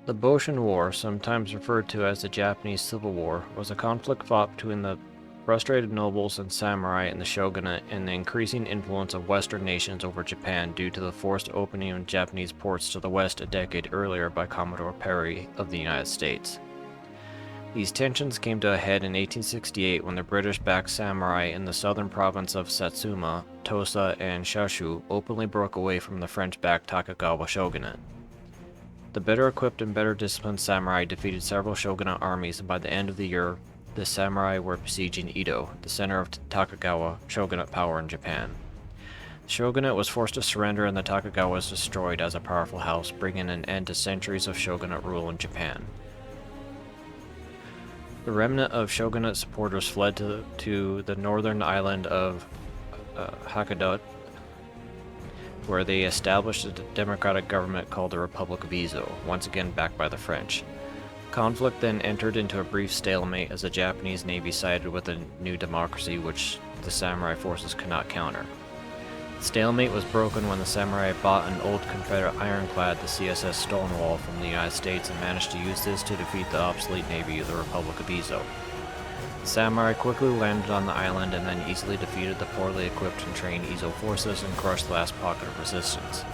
The Boshin War, sometimes referred to as the Japanese Civil War, was a conflict fought between the frustrated nobles and samurai in the shogunate and the increasing influence of Western nations over Japan due to the forced opening of Japanese ports to the west a decade earlier by Commodore Perry of the United States. These tensions came to a head in 1868 when the British-backed samurai in the southern province of Satsuma, Tosa, and Shushu openly broke away from the French-backed Tokugawa shogunate. The better equipped and better disciplined samurai defeated several shogunate armies, and by the end of the year, the samurai were besieging Edo, the center of Tokugawa shogunate power in Japan. The shogunate was forced to surrender and the Tokugawa was destroyed as a powerful house, bringing an end to centuries of shogunate rule in Japan. The remnant of shogunate supporters fled to the northern island of Hakodate, where they established a democratic government called the Republic of Ezo, once again backed by the French. Conflict then entered into a brief stalemate as the Japanese Navy sided with a new democracy which the samurai forces could not counter. The stalemate was broken when the samurai bought an old Confederate ironclad, the CSS Stonewall, from the United States and managed to use this to defeat the obsolete navy of the Republic of Ezo. The samurai quickly landed on the island and then easily defeated the poorly equipped and trained Ezo forces and crushed the last pocket of resistance.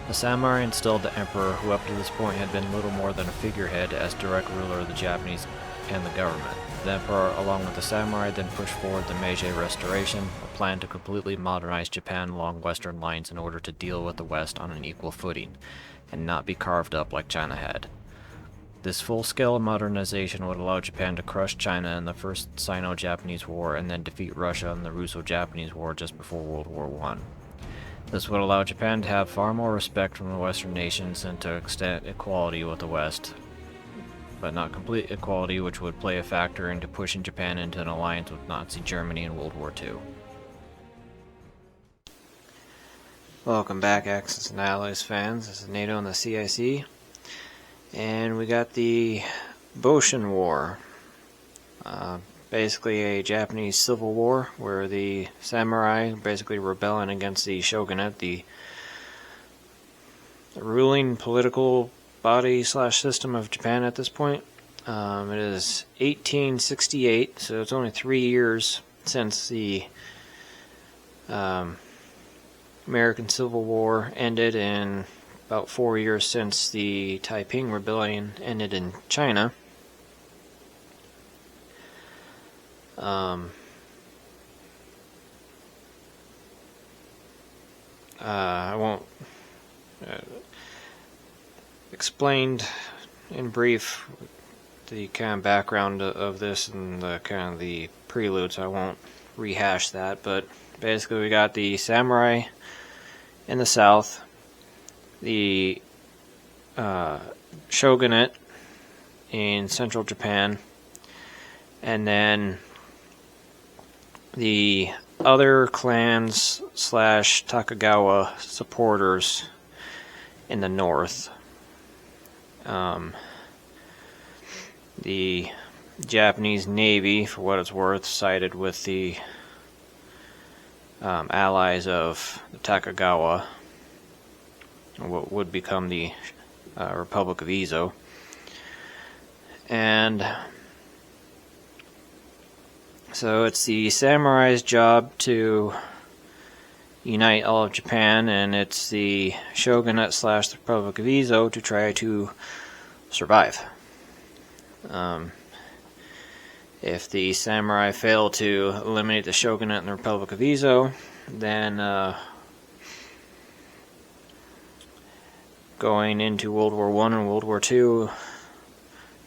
The samurai installed the emperor, who up to this point had been little more than a figurehead, as direct ruler of the Japanese and the government. The emperor, along with the samurai, then pushed forward the Meiji Restoration, a plan to completely modernize Japan along western lines in order to deal with the West on an equal footing, and not be carved up like China had. This full-scale modernization would allow Japan to crush China in the First Sino-Japanese War and then defeat Russia in the Russo-Japanese War just before World War I. This would allow Japan to have far more respect from the Western nations and to extend equality with the West, but not complete equality, which would play a factor into pushing Japan into an alliance with Nazi Germany in World War II. Welcome back, Axis and Allies fans. This is NATO and the CIC. And we got the Boshin War, basically a Japanese civil war where the samurai basically rebelling against the shogunate, the ruling political body / system of Japan at this point. It is 1868, so it's only 3 years since the American Civil War ended, and about 4 years since the Taiping Rebellion ended in China. I won't explained in brief the kind of background of this and the kind of the prelude, so I won't rehash that, but basically we got the samurai in the south, the shogunate in central Japan, and then the other clans / Tokugawa supporters in the north. The Japanese Navy, for what it's worth, sided with the allies of the Tokugawa, what would become the Republic of Ezo. And so it's the samurai's job to unite all of Japan, and it's the shogunate / the Republic of Ezo to try to survive. If the samurai fail to eliminate the shogunate and the Republic of Ezo, then going into World War I and World War II,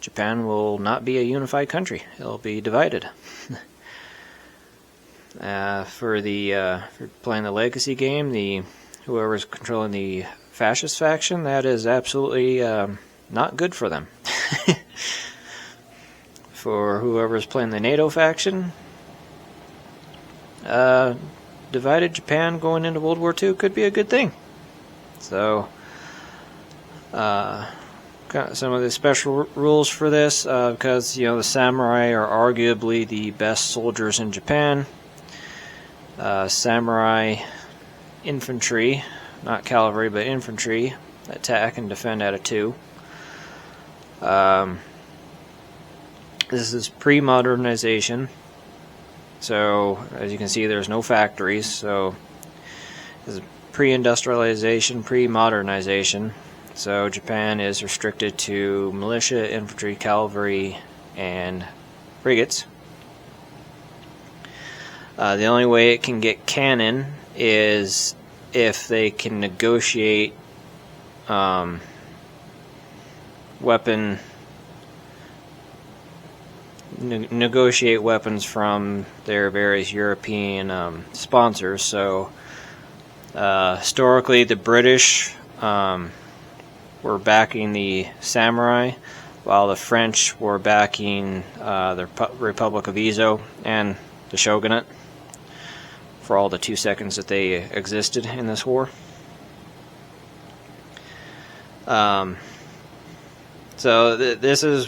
Japan will not be a unified country. It'll be divided. For playing the legacy game, whoever's controlling the fascist faction, that is absolutely not good for them. For whoever's playing the NATO faction, divided Japan going into World War II could be a good thing. So, some of the special rules for this, because the samurai are arguably the best soldiers in Japan. Samurai infantry, not cavalry, but infantry, attack and defend at a 2. This is pre-modernization, so as you can see there's no factories, so this is pre-industrialization, pre-modernization. So Japan is restricted to militia, infantry, cavalry, and frigates. The only way it can get cannon is if they can negotiate negotiate weapons from their various European sponsors. So historically, the British were backing the samurai, while the French were backing the Republic of Izo and the shogunate for all the 2 seconds that they existed in this war. So this is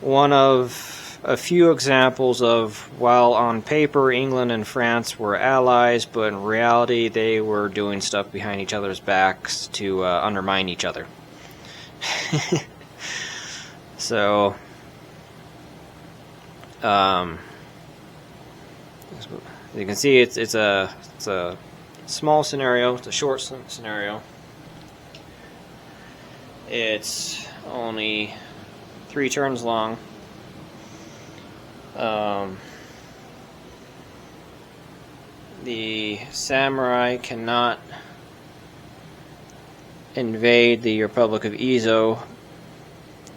one of a few examples of, while on paper England and France were allies, but in reality they were doing stuff behind each other's backs to undermine each other. So as you can see, it's a small scenario. It's a short scenario. It's only 3 turns long. The samurai cannot invade the Republic of Izo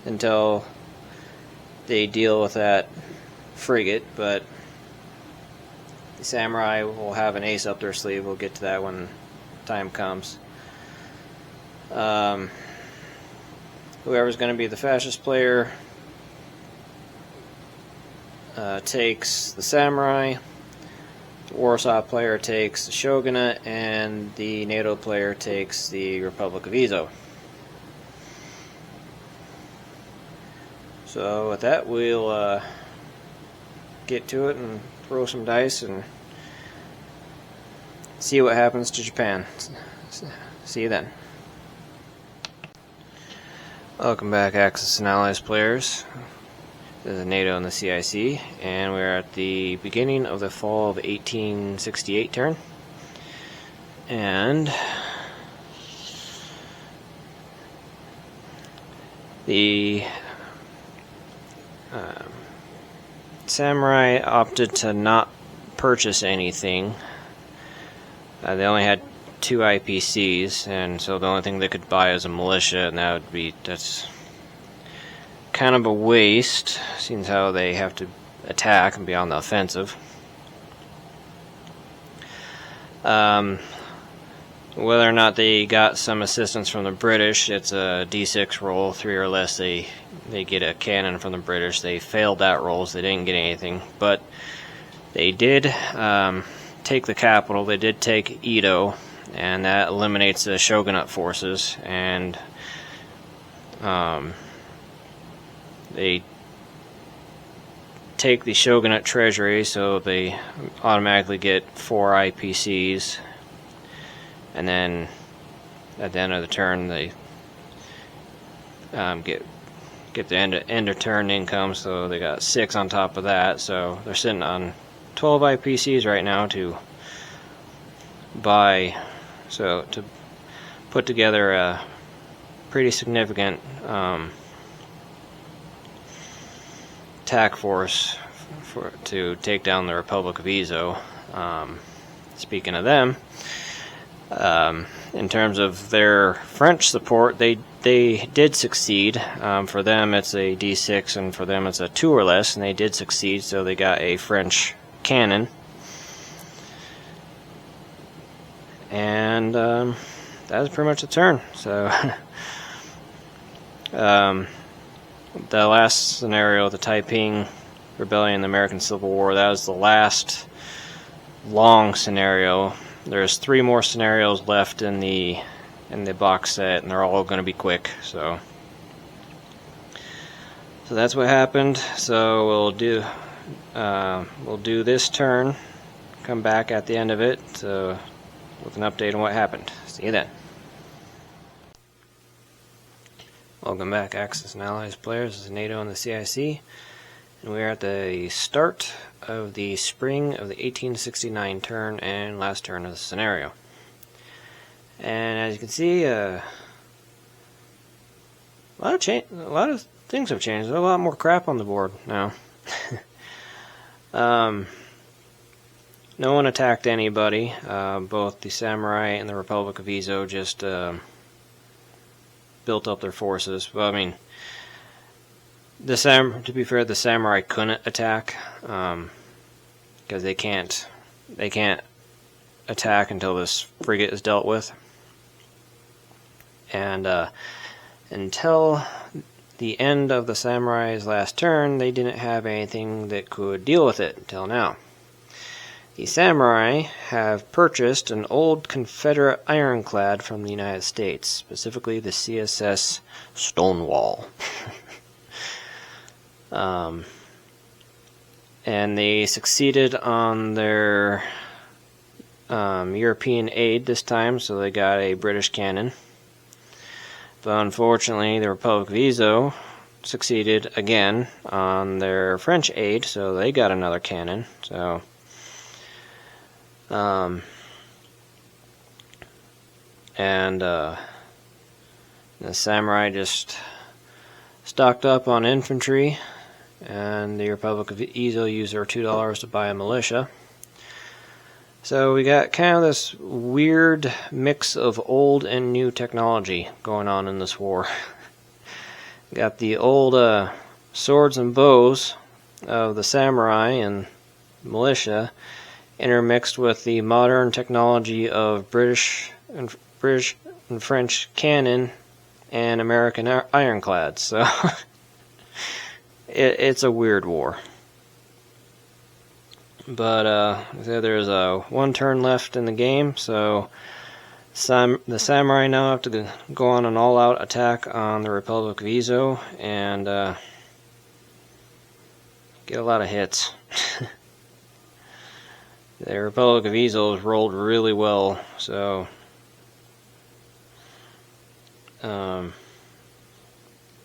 until they deal with that frigate, but the samurai will have an ace up their sleeve. We'll get to that when time comes. Whoever's going to be the fascist player takes the samurai, the Warsaw player takes the shogunate, and the NATO player takes the Republic of Izo. So with that, we'll get to it and throw some dice and see what happens to Japan. See you then. Welcome back, Axis and Allies players. This is NATO and the CIC, and we're at the beginning of the fall of 1868 turn. And the samurai opted to not purchase anything. They only had 2 IPCs, and so the only thing they could buy is a militia, and that's kind of a waste, seeing how they have to attack and be on the offensive. Whether or not they got some assistance from the British, it's a D6 roll, 3 or less. They get a cannon from the British. They failed that roll, so they didn't get anything, but they did take the capital. They did take Edo, and that eliminates the shogunate forces, and they take the shogunate treasury, so they automatically get 4 IPCs, and then at the end of the turn they get the end of turn income, so they got 6 on top of that, so they're sitting on 12 IPCs right now to buy, so to put together a pretty significant attack force to take down the Republic of Izo. Speaking of them, in terms of their French support, they did succeed. For them it's a D6, and for them it's a 2 or less, and they did succeed, so they got a French cannon. And that was pretty much the turn. So the last scenario, the Taiping Rebellion, the American Civil War, that was the last long scenario. There's 3 more scenarios left in the box set, and they're all going to be quick. So that's what happened. So we'll do this turn, come back at the end of it with an update on what happened. See you then. Welcome back, Axis and Allies players. This is NATO and the CIC, and we are at the start of the spring of the 1869 turn and last turn of the scenario. And as you can see, a lot of things have changed. There's a lot more crap on the board now. No one attacked anybody. Both the Samurai and the Republic of Izo just built up their forces. Well, I mean, to be fair, the Samurai couldn't attack because they can't attack until this frigate is dealt with. And until the end of the Samurai's last turn, they didn't have anything that could deal with it until now. The Samurai have purchased an old Confederate ironclad from the United States, specifically the CSS Stonewall. And they succeeded on their European aid this time, so they got a British cannon. But unfortunately, the Republic of Izo succeeded again on their French aid, so they got another cannon. So the Samurai just stocked up on infantry, and the Republic of Izo used their $2 to buy a militia. So we got kind of this weird mix of old and new technology going on in this war. Got the old swords and bows of the Samurai and militia intermixed with the modern technology of British and French cannon and American ironclads. So it's a weird war. But there's one turn left in the game, so the Samurai now have to go on an all-out attack on the Republic of Izo and get a lot of hits. The Republic of Izo has rolled really well, so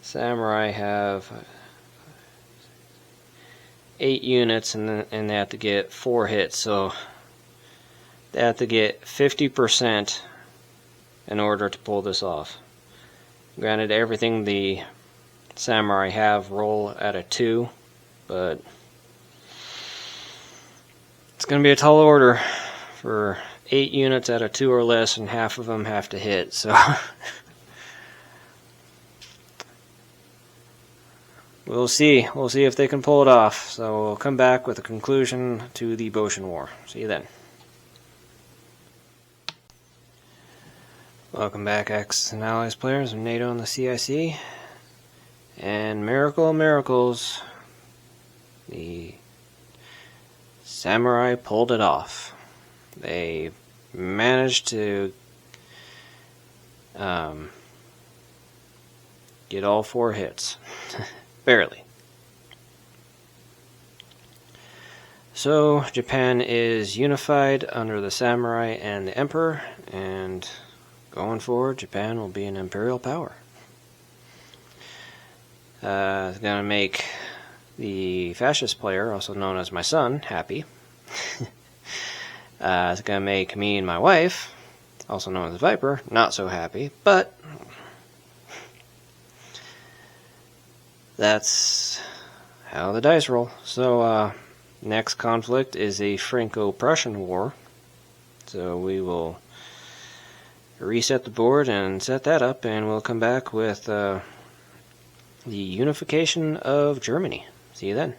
Samurai have 8 units, and they have to get 4 hits, so they have to get 50% in order to pull this off. Granted, everything the Samurai have roll at a 2, but it's going to be a tall order for 8 units at a 2 or less, and half of them have to hit, so we'll see. We'll see if they can pull it off. So we'll come back with a conclusion to the Boshin War. See you then. Welcome back, Axis and Allies players of NATO and the CIC. And miracle of miracles, the Samurai pulled it off. They managed to get all 4 hits. Barely. So Japan is unified under the Samurai and the Emperor, and going forward, Japan will be an imperial power. It's going to make the fascist player, also known as my son, happy. It's going to make me and my wife, also known as Viper, not so happy, but that's how the dice roll. So next conflict is a Franco-Prussian war, so we will reset the board and set that up, and we'll come back with the unification of Germany. See you then.